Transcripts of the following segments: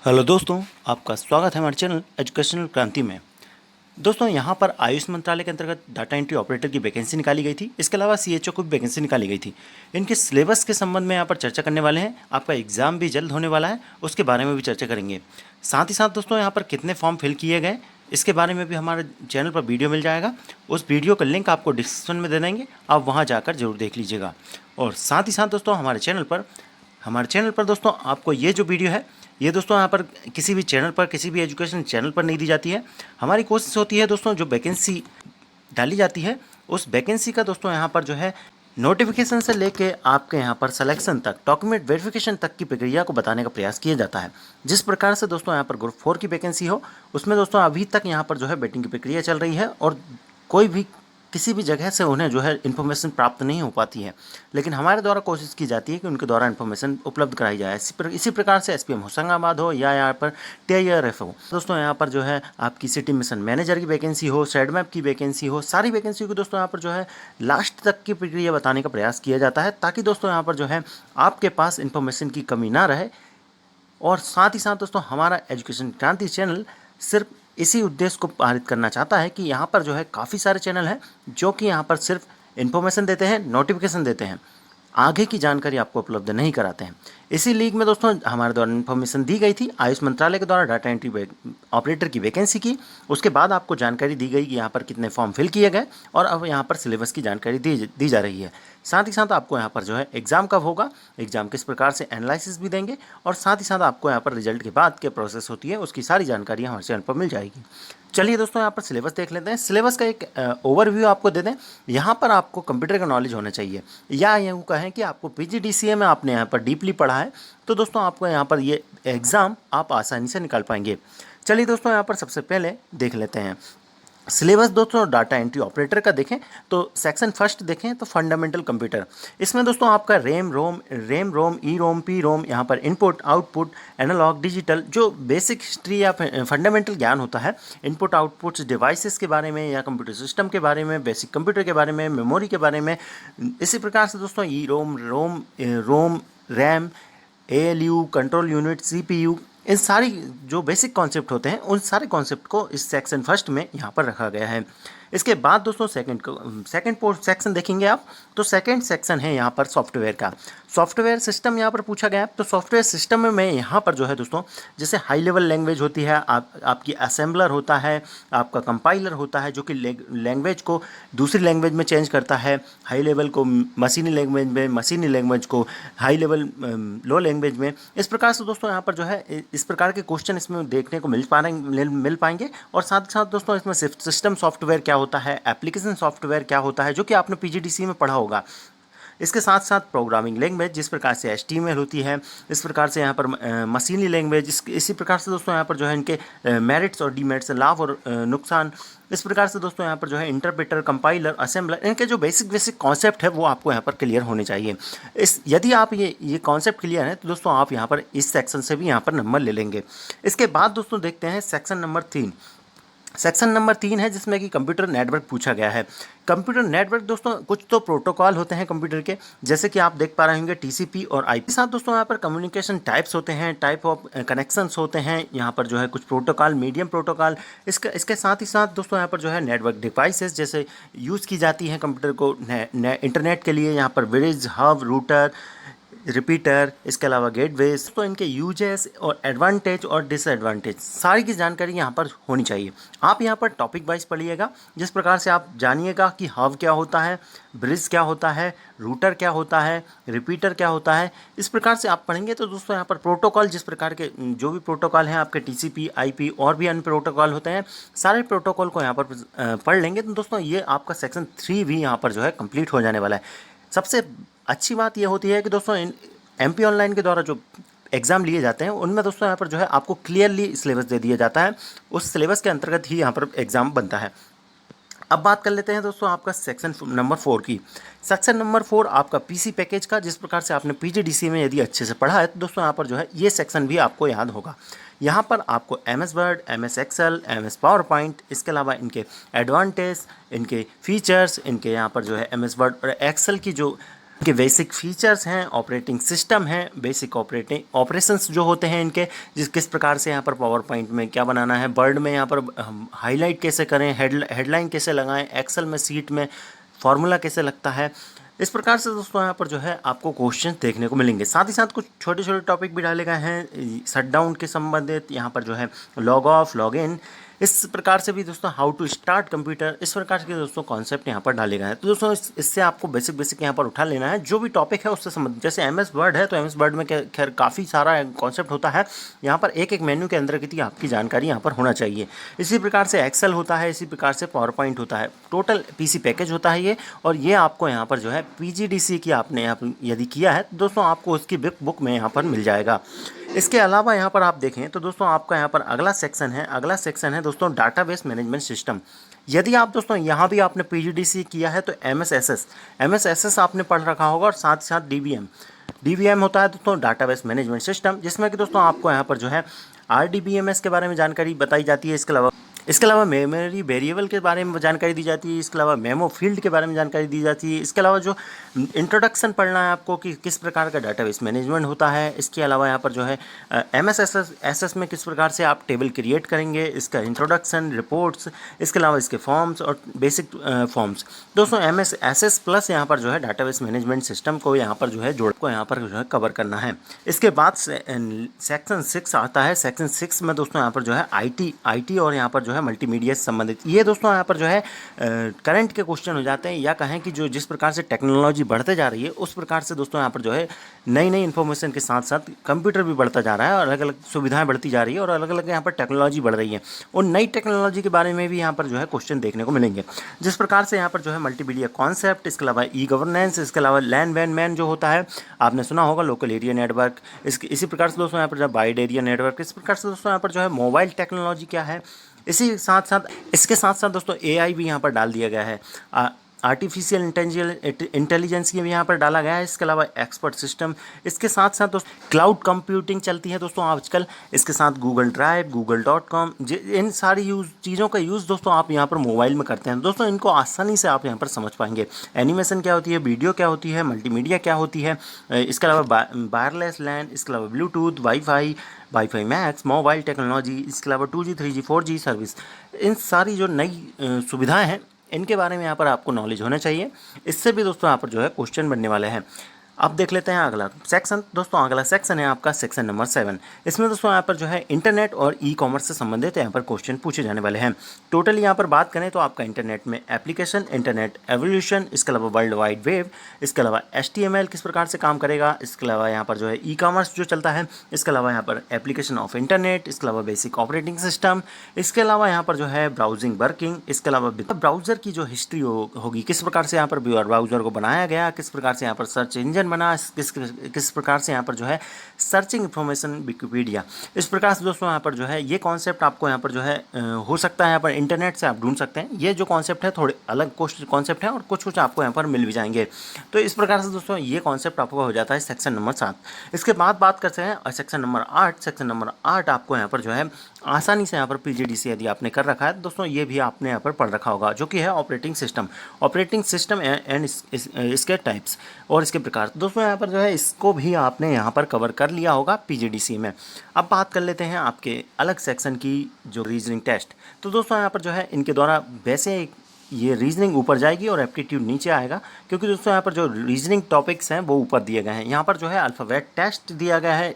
Hello दोस्तों, आपका स्वागत है हमारे चैनल एजुकेशनल क्रांति में। दोस्तों, यहाँ पर आयुष मंत्रालय के अंतर्गत डाटा एंट्री ऑपरेटर की वैकेंसी निकाली गई थी। इसके अलावा सीएचओ को भी वैकेंसी निकाली गई थी। इनके सिलेबस के संबंध में यहाँ पर चर्चा करने वाले हैं। आपका एग्जाम भी जल्द होने वाला है, उसके बारे में भी चर्चा करेंगे। साथ ही साथ दोस्तों, यहाँ पर कितने फॉर्म फिल किए गए इसके बारे में भी हमारे चैनल पर वीडियो मिल जाएगा। उस वीडियो का लिंक आपको डिस्क्रिप्शन में दे देंगे, आप वहाँ जाकर जरूर देख लीजिएगा। और साथ ही साथ दोस्तों, हमारे चैनल पर दोस्तों आपको ये जो वीडियो है, ये दोस्तों यहाँ पर किसी भी चैनल पर, किसी भी एजुकेशन चैनल पर नहीं दी जाती है। हमारी कोशिश होती है दोस्तों, जो वैकेंसी डाली जाती है उस वैकेंसी का दोस्तों यहाँ पर जो है नोटिफिकेशन से लेके आपके यहाँ पर सिलेक्शन तक, डॉक्यूमेंट वेरिफिकेशन तक की प्रक्रिया को बताने का प्रयास किया जाता है। जिस प्रकार से दोस्तों यहाँ पर ग्रुप 4 की वैकेंसी हो, उसमें दोस्तों अभी तक यहाँ पर जो है वेटिंग की प्रक्रिया चल रही है और कोई भी किसी भी जगह से उन्हें जो है इन्फॉर्मेशन प्राप्त नहीं हो पाती है। लेकिन हमारे द्वारा कोशिश की जाती है कि उनके द्वारा इन्फॉर्मेशन उपलब्ध कराई जाए। इसी प्रकार से एसपीएम होशंगाबाद हो या यहाँ पर टीआईआरएफ हो, दोस्तों यहाँ पर जो है आपकी सिटी मिशन मैनेजर की वैकेंसी हो, सेडमैप की वैकेंसी हो, सारी वैकेंसी को दोस्तों यहाँ पर जो है लास्ट तक की प्रक्रिया बताने का प्रयास किया जाता है, ताकि दोस्तों यहाँ पर जो है आपके पास इन्फॉर्मेशन की कमी ना रहे। और साथ ही साथ दोस्तों, हमारा एजुकेशन क्रांति चैनल सिर्फ इसी उद्देश्य को पारित करना चाहता है कि यहाँ पर जो है काफ़ी सारे चैनल हैं जो कि यहाँ पर सिर्फ इन्फॉर्मेशन देते हैं, नोटिफिकेशन देते हैं, आगे की जानकारी आपको उपलब्ध नहीं कराते हैं। इसी लीग में दोस्तों हमारे द्वारा इन्फॉर्मेशन दी गई थी, आयुष मंत्रालय के द्वारा डाटा एंट्री ऑपरेटर की वैकेंसी की। उसके बाद आपको जानकारी दी गई कि यहाँ पर कितने फॉर्म फिल किए गए और अब यहाँ पर सिलेबस की जानकारी दी जा रही है। साथ ही साथ आपको यहाँ पर जो है एग्ज़ाम कब होगा, एग्ज़ाम किस प्रकार से एनालिसिस भी देंगे, और साथ ही साथ आपको यहाँ पर रिजल्ट के बाद क्या प्रोसेस होती है उसकी सारी जानकारी हमारे चैनल पर मिल जाएगी। चलिए दोस्तों, यहाँ पर सिलेबस देख लेते हैं। सिलेबस का एक ओवरव्यू आपको दे दें। यहाँ पर आपको कंप्यूटर का नॉलेज होना चाहिए, या यूँ कहें कि आपको पीजीडीसीए में आपने यहाँ पर डीपली पढ़ा है, तो दोस्तों आपको यहाँ पर ये एग्ज़ाम आप आसानी से निकाल पाएंगे। चलिए दोस्तों, यहाँ पर सबसे पहले देख लेते हैं सिलेबस। दोस्तों डाटा एंट्री ऑपरेटर का देखें तो सेक्शन फर्स्ट देखें तो फंडामेंटल कंप्यूटर। इसमें दोस्तों आपका रैम रोम ई रोम पी रोम, यहाँ पर इनपुट आउटपुट एनालॉग डिजिटल, जो बेसिक हिस्ट्री या फंडामेंटल ज्ञान होता है इनपुट आउटपुट डिवाइसेस के बारे में या कंप्यूटर सिस्टम के बारे में, बेसिक कंप्यूटर के बारे में, मेमोरी के बारे में। इसी प्रकार से दोस्तों ई ROM RAM, ALU, control unit, CPU, इन सारी जो बेसिक कॉन्सेप्ट होते हैं उन सारे कॉन्सेप्ट को इस सेक्शन फर्स्ट में यहाँ पर रखा गया है। इसके बाद दोस्तों सेकंड सेक्शन देखेंगे आप, तो सेकंड सेक्शन है यहाँ पर सॉफ्टवेयर का। सॉफ्टवेयर सिस्टम यहाँ पर पूछा गया है, तो सॉफ्टवेयर सिस्टम में यहाँ पर जो है दोस्तों, जैसे हाई लेवल लैंग्वेज होती है, आपकी असेंबलर होता है, आपका कंपाइलर होता है जो कि लैंग्वेज को दूसरी लैंग्वेज में चेंज करता है, हाई लेवल को मशीनी लैंग्वेज में, मशीनी लैंग्वेज को हाई लेवल लो लैंग्वेज में। इस प्रकार से दोस्तों यहाँ पर जो है इस प्रकार के क्वेश्चन इसमें देखने को मिल पाएंगे। और साथ ही साथ दोस्तों इसमें सिस्टम सॉफ्टवेयर क्या होता है, एप्लीकेशन सॉफ्टवेयर क्या होता है, जो कि आपने पीजीडीसी में पढ़ा होगा। इसके साथ साथ प्रोग्रामिंग लैंग्वेज, जिस प्रकार से HTML होती है, इस प्रकार से यहाँ पर मशीनी लैंग्वेज, इसी प्रकार से दोस्तों यहाँ पर जो है इनके मेरिट्स और डीमेरिट्स, लाभ और नुकसान। इस प्रकार से दोस्तों यहाँ पर जो है इंटरप्रेटर, कंपाइलर, असेंबलर, इनके जो बेसिक कॉन्सेप्ट है वो आपको यहाँ पर क्लियर होने चाहिए। यदि आप ये कॉन्सेप्ट क्लियर है तो दोस्तों आप यहाँ पर इस सेक्शन से भी यहाँ पर नंबर ले लेंगे। इसके बाद दोस्तों देखते हैं सेक्शन नंबर 3। सेक्शन नंबर 3 है जिसमें कि कंप्यूटर नेटवर्क पूछा गया है। कंप्यूटर नेटवर्क दोस्तों, कुछ तो प्रोटोकॉल होते हैं कंप्यूटर के, जैसे कि आप देख पा रहे होंगे TCP और IP। साथ दोस्तों यहाँ पर कम्युनिकेशन टाइप्स होते हैं, टाइप ऑफ कनेक्शंस होते हैं, यहाँ पर जो है कुछ प्रोटोकॉल, मीडियम प्रोटोकॉल। इसके साथ ही साथ दोस्तों यहाँ पर जो है नेटवर्क डिवाइसेस जैसे यूज़ की जाती हैं कंप्यूटर को इंटरनेट के लिए, यहाँ पर ब्रिज, हब, रूटर, रिपीटर, इसके अलावा गेटवेज। तो इनके यूजेस और एडवांटेज और डिसएडवांटेज सारी की जानकारी यहाँ पर होनी चाहिए। आप यहाँ पर टॉपिक वाइज पढ़िएगा, जिस प्रकार से आप जानिएगा कि हब क्या होता है, ब्रिज क्या होता है, रूटर क्या होता है, रिपीटर क्या होता है। इस प्रकार से आप पढ़ेंगे तो दोस्तों यहाँ पर प्रोटोकॉल, जिस प्रकार के जो भी प्रोटोकॉल हैं आपके TCP, IP और भी अन्य प्रोटोकॉल होते हैं, सारे प्रोटोकॉल को यहाँ पर पढ़ लेंगे तो दोस्तों ये आपका सेक्शन 3 भी यहाँ पर जो है कंप्लीट हो जाने वाला है। सबसे अच्छी बात यह होती है कि दोस्तों MP ऑनलाइन के द्वारा जो एग्ज़ाम लिए जाते हैं उनमें दोस्तों यहाँ पर जो है आपको क्लियरली सिलेबस दे दिया जाता है, उस सिलेबस के अंतर्गत ही यहाँ पर एग्ज़ाम बनता है। अब बात कर लेते हैं दोस्तों आपका सेक्शन नंबर 4 की। सेक्शन नंबर 4 आपका PC पैकेज का, जिस प्रकार से आपने PGDCA में यदि अच्छे से पढ़ा है तो दोस्तों यहाँ पर जो है ये सेक्शन भी आपको याद होगा। यहाँ पर आपको MS word, MS excel, MS PowerPoint, इसके अलावा इनके एडवांटेज, इनके फीचर्स, इनके यहाँ पर जो है MS वर्ड और एक्सेल की जो के बेसिक फीचर्स हैं, ऑपरेटिंग सिस्टम है, बेसिक ऑपरेटिंग ऑपरेशंस जो होते हैं इनके, किस प्रकार से यहाँ पर पावर पॉइंट में क्या बनाना है, वर्ड में यहाँ पर हाईलाइट कैसे करें, हेडलाइन कैसे लगाएं, एक्सेल में सीट में फार्मूला कैसे लगता है। इस प्रकार से दोस्तों यहाँ पर जो है आपको क्वेश्चन देखने को मिलेंगे। साथ ही साथ कुछ छोटे छोटे टॉपिक भी डाले गए हैं शटडाउन के संबंधित, यहाँ पर जो है लॉग ऑफ, लॉग इन, इस प्रकार से भी दोस्तों हाउ टू स्टार्ट कंप्यूटर, इस प्रकार के दोस्तों कॉन्सेप्ट यहाँ पर डाले गए हैं। तो दोस्तों इससे आपको बेसिक यहाँ पर उठा लेना है, जो भी टॉपिक है उससे संबंधित। जैसे एमएस वर्ड है तो एमएस वर्ड में खैर काफ़ी सारा कॉन्सेप्ट होता है, यहाँ पर एक एक मेन्यू के अंदर की आपकी जानकारी यहाँ पर होना चाहिए। इसी प्रकार से एक्सेल होता है, इसी प्रकार से पावर पॉइंट होता है, टोटल पीसी पैकेज होता है ये। और ये आपको यहाँ पर जो है पीजीडीसी की आपने यदि किया है तो दोस्तों आपको उसकी बुक में यहाँ पर मिल जाएगा। इसके अलावा यहाँ पर आप देखें तो दोस्तों आपका यहाँ पर अगला सेक्शन है दोस्तों डाटाबेस मैनेजमेंट सिस्टम। यदि आप दोस्तों यहाँ भी आपने पीजीडीसी किया है तो एमएसएसएस आपने पढ़ रखा होगा, और साथ ही साथ डीबीएम होता है दोस्तों डाटाबेस मैनेजमेंट सिस्टम, जिसमें कि दोस्तों आपको यहाँ पर जो है आरडीबीएमएस के बारे में जानकारी बताई जाती है। इसके अलावा मेमोरी वेरिएबल के बारे में जानकारी दी जाती है। इसके अलावा मेमो फील्ड के बारे में जानकारी दी जाती है। इसके अलावा जो इंट्रोडक्शन पढ़ना है आपको कि किस प्रकार का डाटाबेस मैनेजमेंट होता है। इसके अलावा यहाँ पर जो है एमएसएसएस में किस प्रकार से आप टेबल क्रिएट करेंगे, इसका इंट्रोडक्शन, रिपोर्ट्स, इसके अलावा इसके फॉर्म्स और बेसिक फॉर्म्स। दोस्तों एमएसएसएस प्लस यहाँ पर जो है डाटाबेस मैनेजमेंट सिस्टम को यहाँ पर जो है यहाँ पर जो है कवर करना है। इसके बाद सेक्शन 6 आता है। सेक्शन 6 में दोस्तों यहाँ पर जो है आईटी और यहाँ पर जो है मल्टीमीडिया से संबंधित, ये दोस्तों यहाँ पर जो है करंट के क्वेश्चन हो जाते हैं, या कहें कि जो जिस प्रकार से टेक्नोलॉजी बढ़ते जा रही है उस प्रकार से दोस्तों यहाँ पर जो है नई नई इन्फॉर्मेशन के साथ साथ कंप्यूटर भी बढ़ता जा रहा है और अलग अलग सुविधाएं बढ़ती जा रही है और अलग अलग यहाँ पर टेक्नोलॉजी बढ़ रही है। और नई टेक्नोलॉजी के बारे में भी यहाँ पर जो है क्वेश्चन देखने को मिलेंगे, जिस प्रकार से यहाँ पर जो है मल्टीमीडिया कॉन्सेप्ट, इसके अलावा ई गवर्नेंस, इसके अलावा लैन वैन मैन जो होता है आपने सुना होगा, लोकल एरिया नेटवर्क, इसी प्रकार से दोस्तों यहाँ पर जो है वाइड एरिया नेटवर्क, इस प्रकार से दोस्तों यहाँ पर जो है मोबाइल टेक्नोलॉजी क्या है। इसके साथ साथ दोस्तों एआई भी यहाँ पर डाल दिया गया है, आर्टिफिशियल इंटेलिजेंस ये भी यहाँ पर डाला गया है। इसके अलावा एक्सपर्ट सिस्टम, इसके साथ साथ दोस्तों क्लाउड कंप्यूटिंग चलती है दोस्तों आजकल, इसके साथ गूगल ड्राइव, google.com, इन सारी चीज़ों का यूज़ दोस्तों आप यहाँ पर मोबाइल में करते हैं। दोस्तों इनको आसानी से आप यहाँ पर समझ पाएंगे। एनिमेशन क्या होती है, वीडियो क्या होती है, मल्टीमीडिया क्या होती है, इसके अलावा वायरलेस लैन, इसके अलावा Bluetooth, wifi max, mobile technology, इसके अलावा 2G 3G 4G सर्विस, इन सारी जो नई सुविधाएं हैं इनके बारे में यहाँ पर आपको नॉलेज होना चाहिए। इससे भी दोस्तों यहाँ पर जो है क्वेश्चन बनने वाले हैं। अब देख लेते हैं अगला सेक्शन। दोस्तों अगला सेक्शन है आपका सेक्शन नंबर 7। इसमें दोस्तों यहाँ पर जो है इंटरनेट और ई कॉमर्स से संबंधित यहाँ पर क्वेश्चन पूछे जाने वाले हैं। टोटली यहाँ पर बात करें तो आपका इंटरनेट में एप्लीकेशन, इंटरनेट एवोल्यूशन, इसके अलावा वर्ल्ड वाइड वेब, इसके अलावा HTML किस प्रकार से काम करेगा, इसके अलावा यहाँ पर जो है ई कॉमर्स जो चलता है, इसके अलावा यहाँ पर एप्लीकेशन ऑफ इंटरनेट, इसके अलावा बेसिक ऑपरेटिंग सिस्टम, इसके अलावा यहाँ पर जो है ब्राउजिंग वर्किंग, इसके अलावा ब्राउज़र की जो हिस्ट्री होगी, किस प्रकार से यहाँ पर ब्राउज़र को बनाया गया, किस प्रकार से यहाँ पर सर्च इंजन बना, किस प्रकार से यहाँ पर जो है सर्चिंग इन्फॉर्मेशन विकिपीडिया, इस प्रकार से दोस्तों यहाँ पर जो है ये कॉन्सेप्ट आपको यहाँ पर जो है हो सकता है यहाँ पर इंटरनेट से आप ढूंढ सकते हैं। ये जो कॉन्सेप्ट है थोड़े अलग कॉन्सेप्ट है और कुछ आपको यहाँ पर मिल भी जाएंगे। तो इस प्रकार से दोस्तों ये कॉन्सेप्ट आपको हो जाता है सेक्शन नंबर 7। इसके बाद बात करते हैं सेक्शन नंबर 8। सेक्शन नंबर 8 आपको यहाँ पर जो है आसानी से यहाँ पर पीजीडीसी यदि आपने कर रखा है दोस्तों, ये भी आपने यहाँ पर पढ़ रखा होगा, जो कि है ऑपरेटिंग सिस्टम एंड इसके टाइप्स और इसके प्रकार। दोस्तों यहाँ पर जो है इसको भी आपने यहाँ पर कवर कर लिया होगा पीजीडीसी में। अब बात कर लेते हैं आपके अलग सेक्शन की, जो रीजनिंग टेस्ट। तो दोस्तों यहाँ पर जो है इनके द्वारा वैसे ये रीजनिंग ऊपर जाएगी और एप्टीट्यूड नीचे आएगा, क्योंकि दोस्तों यहाँ पर जो रीजनिंग टॉपिक्स हैं वो ऊपर दिए गए हैं। यहाँ पर जो है अल्फ़ाबेट टेस्ट दिया गया है,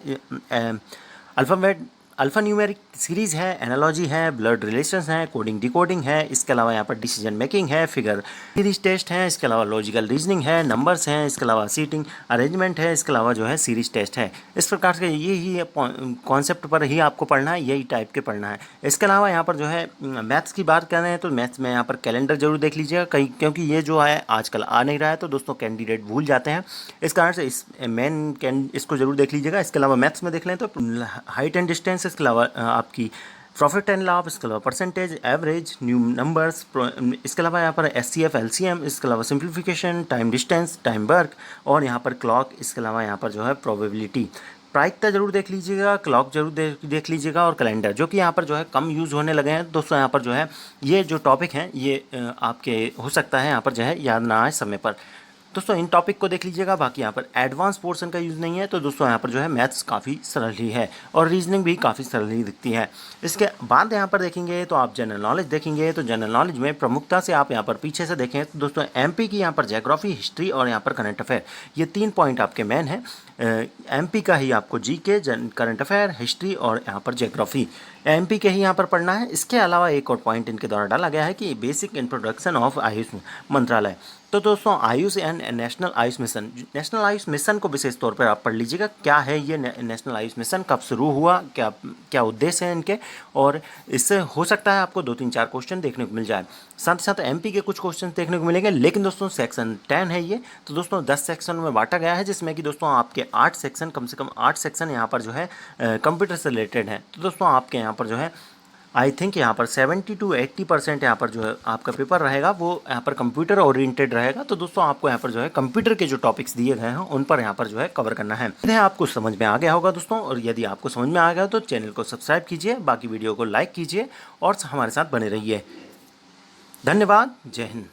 अल्फ़ा न्यूमेरिक सीरीज़ है, एनालॉजी है, ब्लड रिलेशंस हैं, कोडिंग डिकोडिंग है, इसके अलावा यहाँ पर डिसीजन मेकिंग है, फिगर सीरीज टेस्ट है, इसके अलावा लॉजिकल रीजनिंग है, नंबर्स हैं, इसके अलावा सीटिंग अरेंजमेंट है, इसके अलावा जो है सीरीज टेस्ट है। इस प्रकार से यही कॉन्सेप्ट पर ही आपको पढ़ना है, यही टाइप के पढ़ना है। इसके अलावा यहाँ पर जो है मैथ्स की बात कर रहे हैं तो मैथ्स में यहाँ पर कैलेंडर जरूर देख लीजिएगा, कहीं क्योंकि ये जो है आजकल आ नहीं रहा है तो दोस्तों कैंडिडेट भूल जाते हैं, इस कारण से इसको जरूर देख लीजिएगा। इसके अलावा मैथ्स में देख लें तो हाइट एंड डिस्टेंस, इसके अलावा आपकी प्रॉफिट एंड लॉस, इसके अलावा परसेंटेज, एवरेज, न्यू नंबर्स, इसके अलावा यहाँ पर SCF LCM, इसके अलावा simplification, time distance, time work और यहाँ पर क्लॉक, इसके अलावा यहाँ पर जो है प्रोबेबिलिटी। प्रायिकता जरूर देख लीजिएगा, क्लॉक जरूर देख लीजिएगा और कैलेंडर, जो कि यहाँ पर जो है कम यूज़ होने लगे हैं दोस्तों। यहाँ पर जो है ये जो टॉपिक हैं ये आपके हो सकता है यहाँ पर जो है याद ना आए समय पर। दोस्तों इन टॉपिक को देख लीजिएगा, बाकी यहाँ पर एडवांस पोर्शन का यूज़ नहीं है। तो दोस्तों यहाँ पर जो है मैथ्स काफ़ी सरल ही है और रीजनिंग भी काफ़ी सरल ही दिखती है। इसके बाद यहाँ पर देखेंगे तो आप जनरल नॉलेज देखेंगे। तो जनरल नॉलेज में प्रमुखता से आप यहाँ पर पीछे से देखें तो दोस्तों एमपी की यहाँ पर ज्योग्राफी, हिस्ट्री और यहाँ पर करंट अफेयर, ये 3 पॉइंट आपके मेन हैं। एमपी का ही आपको जीके, करंट अफेयर, हिस्ट्री और यहाँ पर ज्योग्राफी एमपी के ही यहाँ पर पढ़ना है। इसके अलावा एक और पॉइंट इनके द्वारा डाला गया है कि बेसिक इंट्रोडक्शन ऑफ आयुष मंत्रालय। तो दोस्तों Ayush and national Ayush mission, national Ayush mission को विशेष तौर पर आप पढ़ लीजिएगा। क्या है ये नेशनल आयुष मिशन, कब शुरू हुआ, क्या क्या उद्देश्य है इनके, और इससे हो सकता है आपको 2-3-4 क्वेश्चन देखने को मिल जाए। साथ ही साथ एमपी के कुछ क्वेश्चन देखने को मिलेंगे। लेकिन दोस्तों सेक्शन 10 है ये, तो दोस्तों 10 सेक्शन में बांटा गया है, जिसमें कि दोस्तों आपके 8 सेक्शन, कम से कम 8 सेक्शन यहाँ पर जो है कंप्यूटर से रिलेटेड हैं। तो दोस्तों आपके यहाँ पर जो है आई थिंक यहाँ पर 70 to 80% यहाँ पर जो है आपका पेपर रहेगा वो यहाँ पर कंप्यूटर ओरिएंटेड रहेगा। तो दोस्तों आपको यहाँ पर जो है कंप्यूटर के जो टॉपिक्स दिए गए हैं उन पर यहाँ पर जो है कवर करना है। यह आपको समझ में आ गया होगा दोस्तों, और यदि आपको समझ में आ गया तो चैनल को सब्सक्राइब कीजिए, बाकी वीडियो को लाइक कीजिए और हमारे साथ बने रहिए। धन्यवाद। जय हिंद।